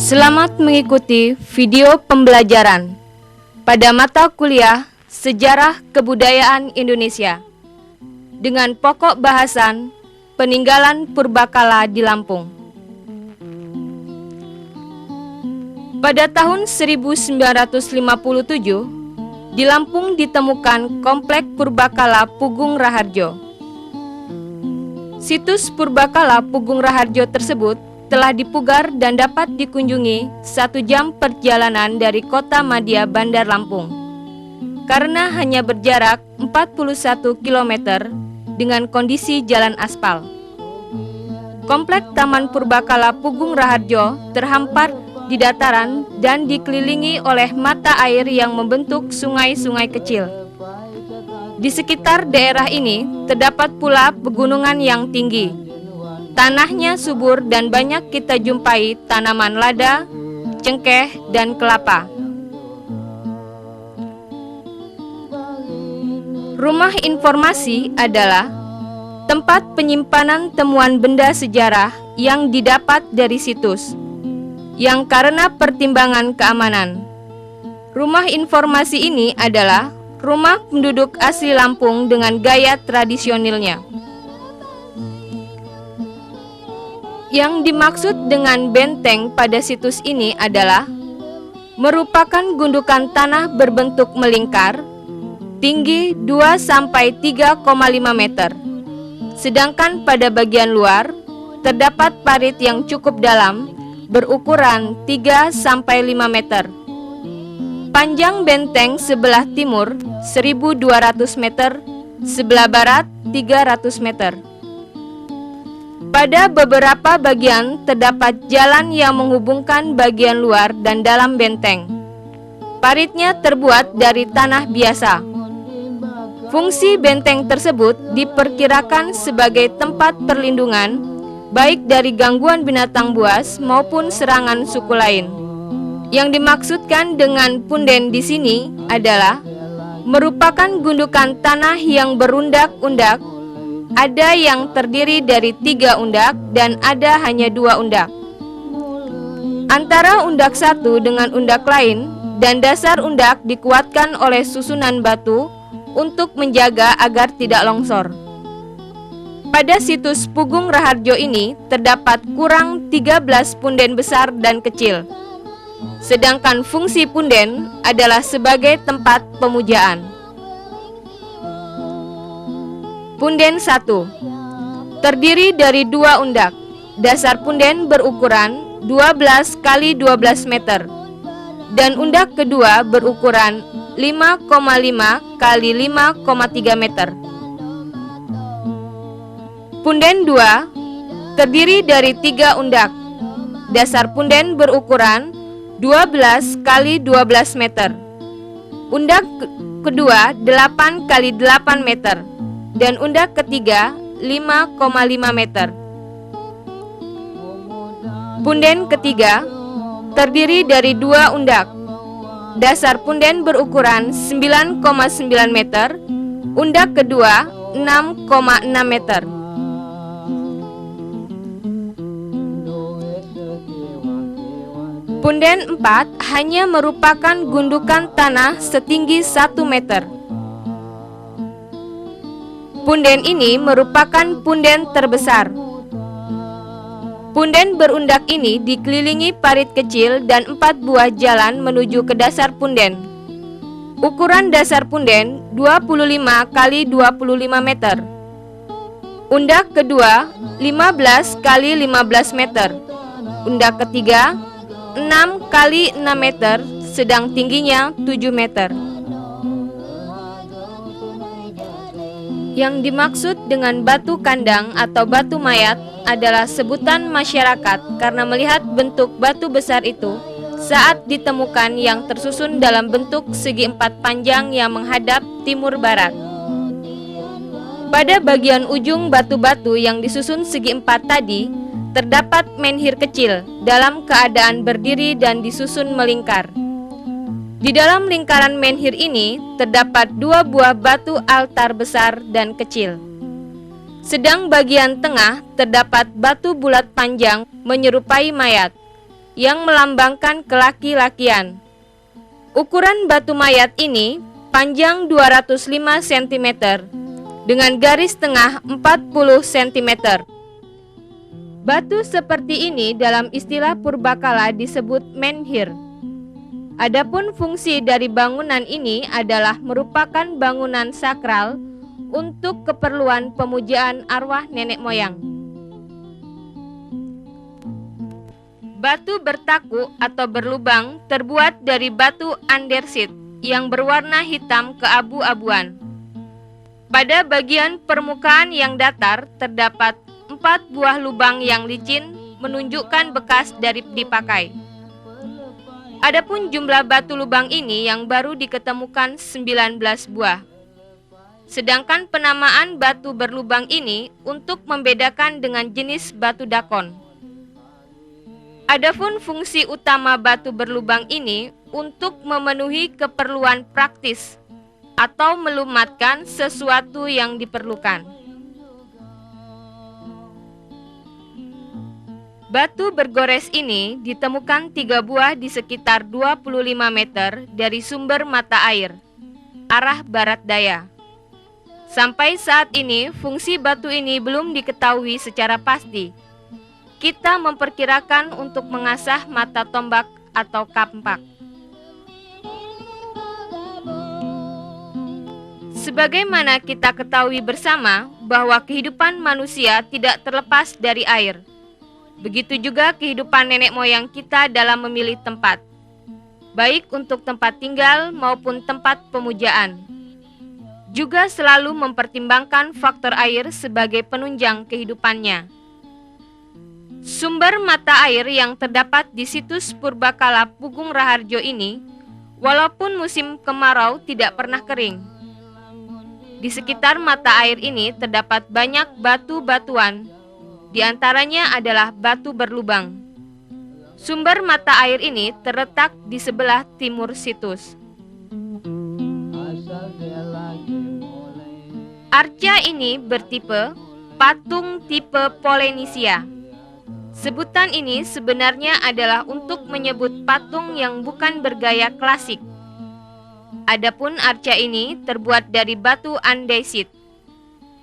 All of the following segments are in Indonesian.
Selamat mengikuti video pembelajaran pada mata kuliah Sejarah Kebudayaan Indonesia dengan pokok bahasan peninggalan purbakala di Lampung. Pada tahun 1957, di Lampung ditemukan komplek purbakala Pugung Raharjo. Situs purbakala Pugung Raharjo tersebut telah dipugar dan dapat dikunjungi 1 jam perjalanan dari kota Madya Bandar Lampung karena hanya berjarak 41 km dengan kondisi jalan aspal. Komplek Taman Purbakala Pugung Raharjo terhampar di dataran dan dikelilingi oleh mata air yang membentuk sungai-sungai kecil. Di sekitar daerah ini terdapat pula pegunungan yang tinggi. Tanahnya subur dan banyak kita jumpai tanaman lada, cengkeh, dan kelapa. Rumah informasi adalah tempat penyimpanan temuan benda sejarah yang didapat dari situs, yang karena pertimbangan keamanan. Rumah informasi ini adalah rumah penduduk asli Lampung dengan gaya tradisionalnya. Yang dimaksud dengan benteng pada situs ini adalah merupakan gundukan tanah berbentuk melingkar, tinggi 2-3,5 meter. Sedangkan pada bagian luar, terdapat parit yang cukup dalam, berukuran 3-5 meter. Panjang benteng sebelah timur 1.200 meter, sebelah barat 300 meter. Pada beberapa bagian terdapat jalan yang menghubungkan bagian luar dan dalam benteng. Paritnya terbuat dari tanah biasa. Fungsi benteng tersebut diperkirakan sebagai tempat perlindungan baik dari gangguan binatang buas maupun serangan suku lain. Yang dimaksudkan dengan punden di sini adalah merupakan gundukan tanah yang berundak-undak. Ada yang terdiri dari 3 undak dan ada hanya 2 undak. Antara undak satu dengan undak lain dan dasar undak dikuatkan oleh susunan batu untuk menjaga agar tidak longsor. Pada situs Pugung Raharjo ini terdapat kurang 13 punden besar dan kecil. Sedangkan fungsi punden adalah sebagai tempat pemujaan. Punden 1 terdiri dari 2 undak. Dasar punden berukuran 12 x 12 meter dan undak kedua berukuran 5,5 x 5,3 meter. Punden 2 terdiri dari 3 undak. Dasar punden berukuran 12 x 12 meter. Undak kedua 8 x 8 meter. Dan undak ketiga 5,5 meter. Punden ketiga terdiri dari 2 undak. Dasar punden berukuran 9,9 meter. Undak kedua 6,6 meter. Punden 4 hanya merupakan gundukan tanah setinggi 1 meter. Punden ini merupakan punden terbesar. Punden berundak ini dikelilingi parit kecil dan 4 buah jalan menuju ke dasar punden. Ukuran dasar punden 25 x 25 meter. Undak kedua 15 x 15 meter. Undak ketiga 6 x 6 meter, sedang tingginya 7 meter. Yang dimaksud dengan batu kandang atau batu mayat adalah sebutan masyarakat karena melihat bentuk batu besar itu saat ditemukan yang tersusun dalam bentuk segi 4 panjang yang menghadap timur barat. Pada bagian ujung batu-batu yang disusun segi 4 tadi, terdapat menhir kecil dalam keadaan berdiri dan disusun melingkar. Di dalam lingkaran menhir ini terdapat 2 buah batu altar besar dan kecil. Sedang bagian tengah terdapat batu bulat panjang menyerupai mayat. yang melambangkan kelaki-lakian. Ukuran batu mayat ini panjang 205 cm dengan garis tengah 40 cm. Batu seperti ini dalam istilah purbakala disebut menhir. Adapun fungsi dari bangunan ini adalah merupakan bangunan sakral untuk keperluan pemujaan arwah nenek moyang. Batu bertaku atau berlubang terbuat dari batu andesit yang berwarna hitam keabu-abuan. Pada bagian permukaan yang datar terdapat 4 buah lubang yang licin menunjukkan bekas dari dipakai. Adapun jumlah batu lubang ini yang baru diketemukan 19 buah. Sedangkan penamaan batu berlubang ini untuk membedakan dengan jenis batu dakon. Adapun fungsi utama batu berlubang ini untuk memenuhi keperluan praktis atau melumatkan sesuatu yang diperlukan. Batu bergores ini ditemukan 3 buah di sekitar 25 meter dari sumber mata air, arah barat daya. Sampai saat ini, fungsi batu ini belum diketahui secara pasti. Kita memperkirakan untuk mengasah mata tombak atau kampak. Sebagaimana kita ketahui bersama bahwa kehidupan manusia tidak terlepas dari air. Begitu juga kehidupan nenek moyang kita dalam memilih tempat, baik untuk tempat tinggal maupun tempat pemujaan. Juga selalu mempertimbangkan faktor air sebagai penunjang kehidupannya. Sumber mata air yang terdapat di situs Purbakala Pugung Raharjo ini, walaupun musim kemarau tidak pernah kering. Di sekitar mata air ini terdapat banyak batu-batuan. Di antaranya adalah batu berlubang. Sumber mata air ini terletak di sebelah timur situs. Arca ini bertipe patung tipe Polynesia. Sebutan ini sebenarnya adalah untuk menyebut patung yang bukan bergaya klasik. Adapun arca ini terbuat dari batu andesit.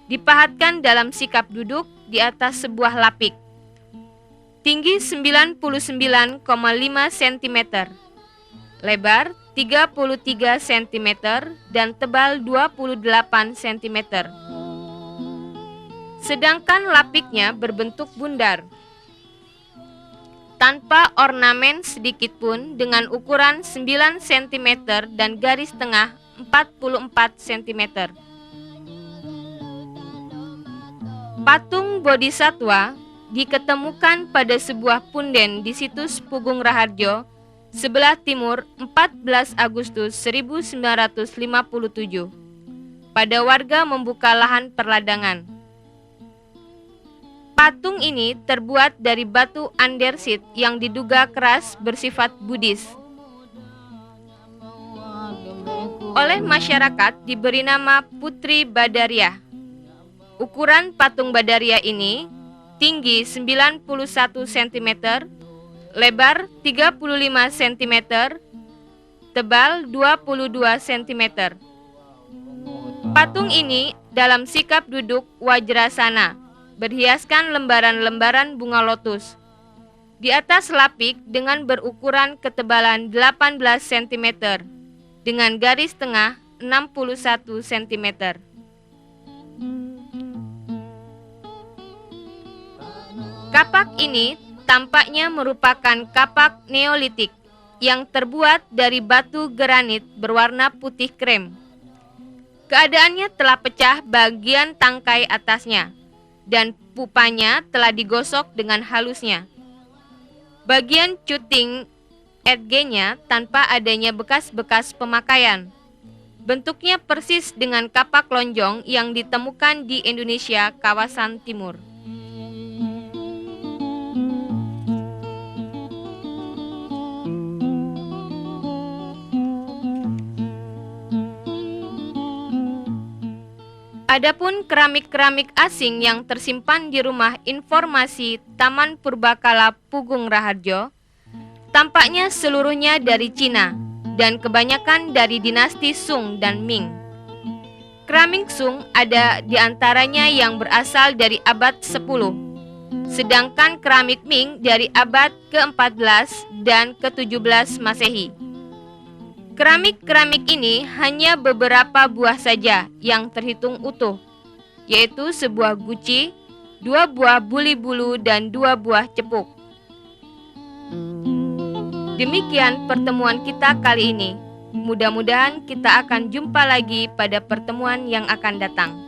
Dipahatkan dalam sikap duduk di atas sebuah lapik. Tinggi 99,5 cm, lebar 33 cm, dan tebal 28 cm. Sedangkan lapiknya berbentuk bundar, tanpa ornamen sedikit pun, dengan ukuran 9 cm dan garis tengah 44 cm. Patung Bodhisatwa diketemukan pada sebuah punden di situs Pugung Raharjo, sebelah timur 14 Agustus 1957, pada warga membuka lahan perladangan. Patung ini terbuat dari batu andesit yang diduga keras bersifat Buddhis. Oleh masyarakat diberi nama Putri Badariah. Ukuran patung Badaria ini tinggi 91 cm, lebar 35 cm, tebal 22 cm. Patung ini dalam sikap duduk Wajrasana, berhiaskan lembaran-lembaran bunga lotus. Di atas lapik dengan berukuran ketebalan 18 cm, dengan garis tengah 61 cm. Kapak ini tampaknya merupakan kapak Neolitik yang terbuat dari batu granit berwarna putih krem. Keadaannya telah pecah bagian tangkai atasnya, dan pupanya telah digosok dengan halusnya. Bagian cuting edge-nya tanpa adanya bekas-bekas pemakaian. Bentuknya persis dengan kapak lonjong yang ditemukan di Indonesia kawasan timur. Adapun keramik-keramik asing yang tersimpan di Rumah Informasi Taman Purbakala Pugung Raharjo tampaknya seluruhnya dari Cina dan kebanyakan dari dinasti Sung dan Ming. Keramik Sung ada di antaranya yang berasal dari abad 10, sedangkan keramik Ming dari abad ke-14 dan ke-17 Masehi. Keramik-keramik ini hanya beberapa buah saja yang terhitung utuh, yaitu sebuah guci, 2 buah buli bulu, dan 2 buah cepuk. Demikian pertemuan kita kali ini. Mudah-mudahan kita akan jumpa lagi pada pertemuan yang akan datang.